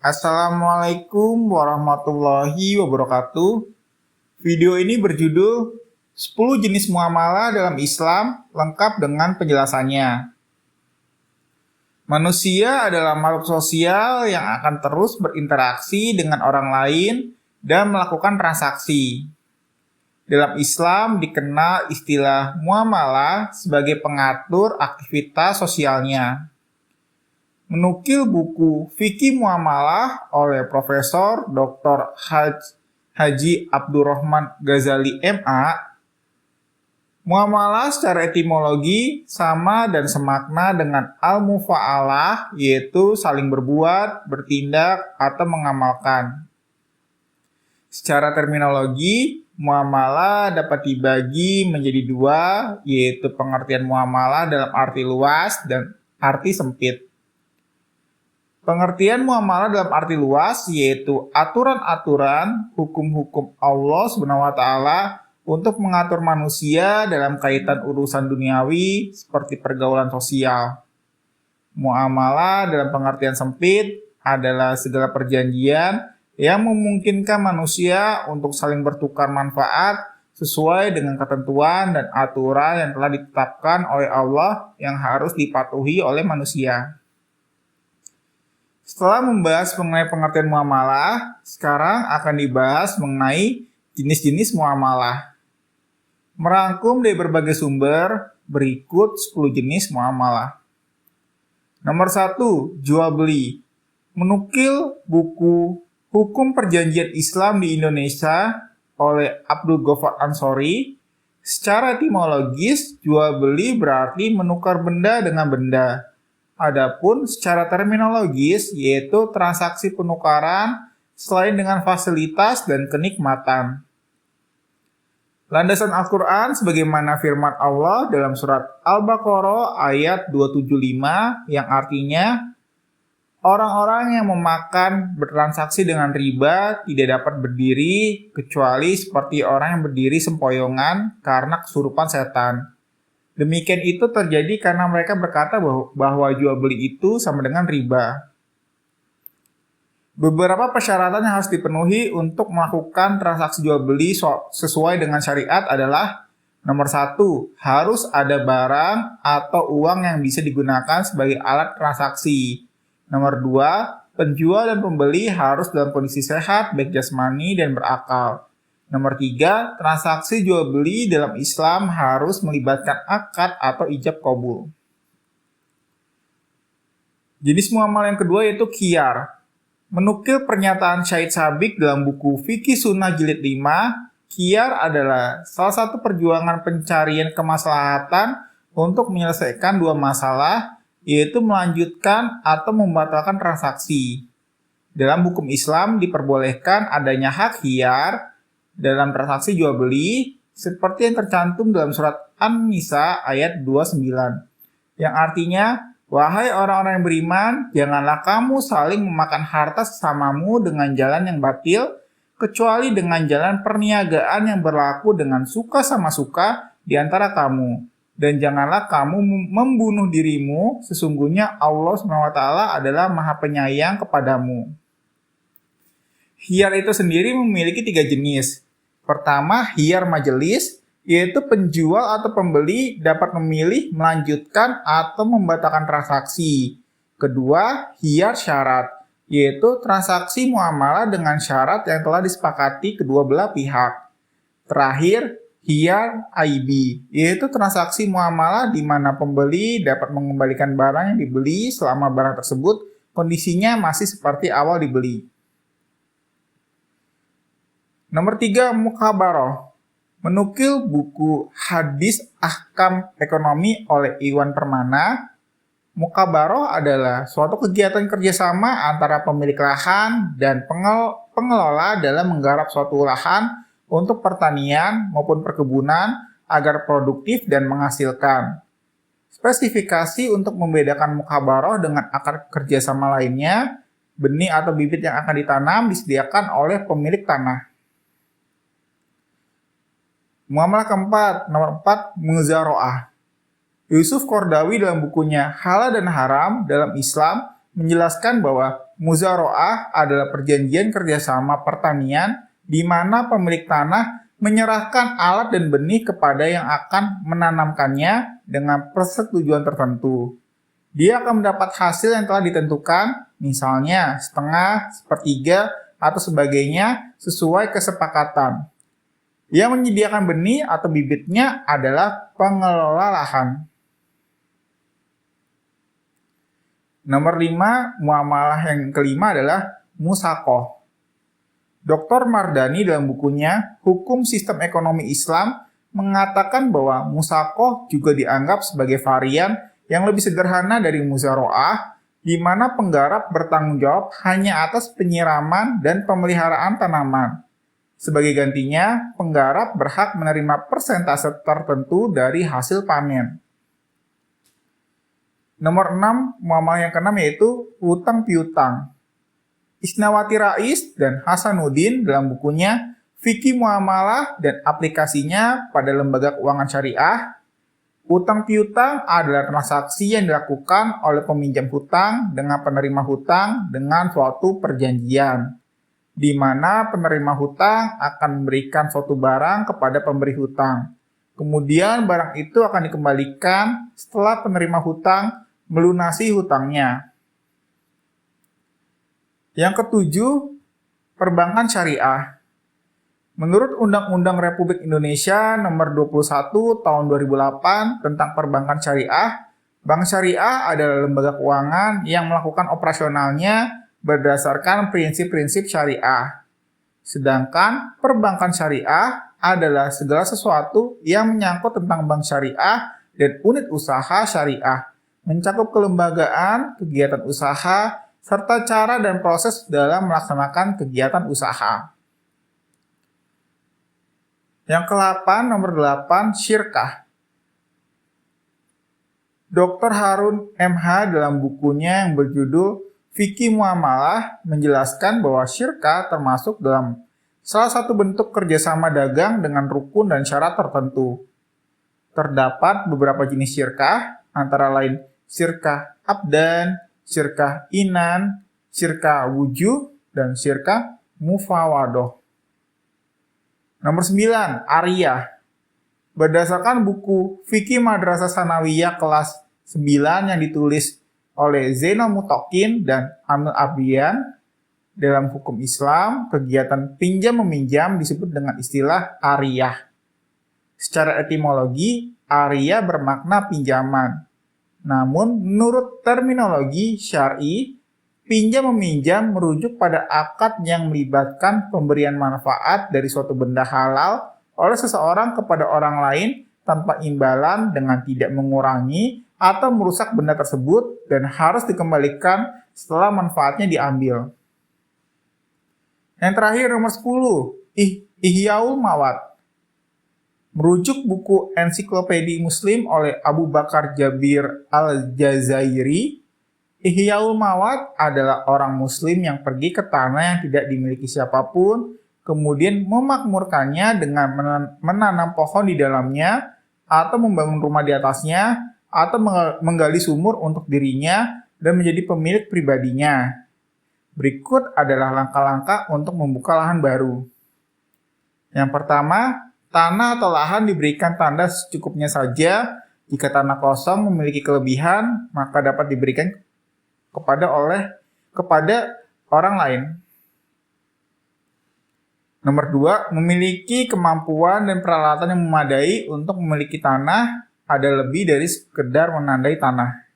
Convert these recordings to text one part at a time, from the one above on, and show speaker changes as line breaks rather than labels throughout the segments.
Assalamualaikum warahmatullahi wabarakatuh. Video ini berjudul 10 jenis muamalah dalam Islam lengkap dengan penjelasannya. Manusia adalah makhluk sosial yang akan terus berinteraksi dengan orang lain dan melakukan transaksi. Dalam Islam dikenal istilah muamalah sebagai pengatur aktivitas sosialnya. Menukil buku Fikih Muamalah oleh Profesor Dr. Haji Abdurrahman Ghazali MA, muamalah secara etimologi sama dan semakna dengan al-mufa'alah, yaitu saling berbuat, bertindak, atau mengamalkan. Secara terminologi, muamalah dapat dibagi menjadi dua, yaitu pengertian muamalah dalam arti luas dan arti sempit. Pengertian muamalah dalam arti luas yaitu aturan-aturan, hukum-hukum Allah SWT untuk mengatur manusia dalam kaitan urusan duniawi seperti pergaulan sosial. Muamalah dalam pengertian sempit adalah segala perjanjian yang memungkinkan manusia untuk saling bertukar manfaat sesuai dengan ketentuan dan aturan yang telah ditetapkan oleh Allah yang harus dipatuhi oleh manusia. Setelah membahas mengenai pengertian muamalah, sekarang akan dibahas mengenai jenis-jenis muamalah. Merangkum dari berbagai sumber, berikut 10 jenis muamalah. Nomor 1, jual beli. Menukil buku Hukum Perjanjian Islam di Indonesia oleh Abdul Ghaffar Ansori, secara etimologis jual beli berarti menukar benda dengan benda. Adapun secara terminologis yaitu transaksi penukaran selain dengan fasilitas dan kenikmatan. Landasan Al-Quran sebagaimana firman Allah dalam surat Al-Baqarah ayat 275 yang artinya orang-orang yang memakan bertransaksi dengan riba tidak dapat berdiri kecuali seperti orang yang berdiri sempoyongan karena kesurupan setan. Demikian itu terjadi karena mereka berkata bahwa jual beli itu sama dengan riba. Beberapa persyaratan yang harus dipenuhi untuk melakukan transaksi jual beli sesuai dengan syariat adalah: nomor 1, harus ada barang atau uang yang bisa digunakan sebagai alat transaksi. Nomor 2, penjual dan pembeli harus dalam kondisi sehat, baik jasmani dan berakal. Nomor 3, transaksi jual beli dalam Islam harus melibatkan akad atau ijab qabul. Jenis muamalah yang kedua yaitu khiyar. Menukil pernyataan Syahid Sabiq dalam buku Fikih Sunnah Jilid 5, khiyar adalah salah satu perjuangan pencarian kemaslahatan untuk menyelesaikan dua masalah, yaitu melanjutkan atau membatalkan transaksi. Dalam hukum Islam diperbolehkan adanya hak khiyar dalam transaksi jual beli seperti yang tercantum dalam surat An-Nisa ayat 29 yang artinya, wahai orang-orang yang beriman, janganlah kamu saling memakan harta sesamamu dengan jalan yang batil kecuali dengan jalan perniagaan yang berlaku dengan suka sama suka di antara kamu, dan janganlah kamu membunuh dirimu, sesungguhnya Allah SWT adalah Maha Penyayang kepadamu. Khiyar itu sendiri memiliki 3 jenis. Pertama, khiyar majelis, yaitu penjual atau pembeli dapat memilih melanjutkan atau membatalkan transaksi. Kedua, khiyar syarat, yaitu transaksi muamalah dengan syarat yang telah disepakati kedua belah pihak. Terakhir, khiyar aibi, yaitu transaksi muamalah di mana pembeli dapat mengembalikan barang yang dibeli selama barang tersebut kondisinya masih seperti awal dibeli. Nomor 3, mukhabarah. Menukil buku Hadis Ahkam Ekonomi oleh Iwan Permana, mukhabarah adalah suatu kegiatan kerjasama antara pemilik lahan dan pengelola dalam menggarap suatu lahan untuk pertanian maupun perkebunan agar produktif dan menghasilkan. Spesifikasi untuk membedakan mukhabarah dengan akad kerjasama lainnya, benih atau bibit yang akan ditanam disediakan oleh pemilik tanah. Muamalah keempat, nomor 4, muzaroah. Yusuf Qaradawi dalam bukunya Halal dan Haram dalam Islam menjelaskan bahwa Muzaroah adalah perjanjian kerjasama pertanian di mana pemilik tanah menyerahkan alat dan benih kepada yang akan menanamkannya dengan persetujuan tertentu. Dia akan mendapat hasil yang telah ditentukan, misalnya setengah, sepertiga, atau sebagainya sesuai kesepakatan. Yang menyediakan benih atau bibitnya adalah pengelola lahan. Nomor 5, muamalah yang kelima adalah musaqah. Dr. Mardani dalam bukunya Hukum Sistem Ekonomi Islam mengatakan bahwa musaqah juga dianggap sebagai varian yang lebih sederhana dari muzaroah, di mana penggarap bertanggung jawab hanya atas penyiraman dan pemeliharaan tanaman. Sebagai gantinya, penggarap berhak menerima persentase tertentu dari hasil panen. Nomor 6, muamalah yang keenam yaitu hutang piutang. Isnawati Rais dan Hasanuddin dalam bukunya Fikih Muamalah dan Aplikasinya pada Lembaga Keuangan Syariah, hutang piutang adalah transaksi yang dilakukan oleh peminjam hutang dengan penerima hutang dengan suatu perjanjian, di mana penerima hutang akan memberikan suatu barang kepada pemberi hutang. Kemudian barang itu akan dikembalikan setelah penerima hutang melunasi hutangnya. Yang ketujuh, perbankan syariah. Menurut Undang-Undang Republik Indonesia Nomor 21 Tahun 2008 tentang Perbankan Syariah, bank syariah adalah lembaga keuangan yang melakukan operasionalnya berdasarkan prinsip-prinsip syariah. Sedangkan perbankan syariah adalah segala sesuatu yang menyangkut tentang bank syariah dan unit usaha syariah, mencakup kelembagaan, kegiatan usaha, serta cara dan proses dalam melaksanakan kegiatan usaha. Yang ke-8, nomor 8, syirkah. Dr. Harun MH dalam bukunya yang berjudul Fikih Muamalah menjelaskan bahwa syirkah termasuk dalam salah satu bentuk kerjasama dagang dengan rukun dan syarat tertentu. Terdapat beberapa jenis syirkah, antara lain syirkah abdan, syirkah inan, syirkah wujuh, dan syirkah mufawadoh. Nomor 9, Ariyah. Berdasarkan buku Fikih Madrasah Sanawiyah kelas 9 yang ditulis oleh Zainal Mutaqin dan Amil Abian, dalam hukum Islam, kegiatan pinjam-meminjam disebut dengan istilah ariyah. Secara etimologi, ariyah bermakna pinjaman. Namun, menurut terminologi syar'i, pinjam-meminjam merujuk pada akad yang melibatkan pemberian manfaat dari suatu benda halal oleh seseorang kepada orang lain tanpa imbalan dengan tidak mengurangi atau merusak benda tersebut dan harus dikembalikan setelah manfaatnya diambil. Yang terakhir nomor 10, Ihyaul Mawad. Merujuk buku Ensiklopedi Muslim oleh Abu Bakar Jabir Al-Jazairi, Ihyaul Mawad adalah orang muslim yang pergi ke tanah yang tidak dimiliki siapapun, kemudian memakmurkannya dengan menanam pohon di dalamnya, atau membangun rumah di atasnya, atau menggali sumur untuk dirinya dan menjadi pemilik pribadinya. Berikut adalah langkah-langkah untuk membuka lahan baru. Yang pertama, tanah atau lahan diberikan tanda secukupnya saja. Jika tanah kosong memiliki kelebihan, maka dapat diberikan kepada orang lain. Nomor 2, memiliki kemampuan dan peralatan yang memadai untuk memiliki tanah ada lebih dari sekedar menandai tanah.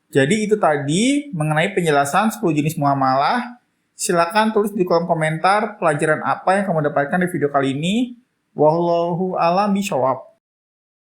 Jadi itu tadi mengenai penjelasan 10 jenis muamalah. Silakan tulis di kolom komentar pelajaran apa yang kamu dapatkan di video kali ini. Wallahu a'lam bishawab.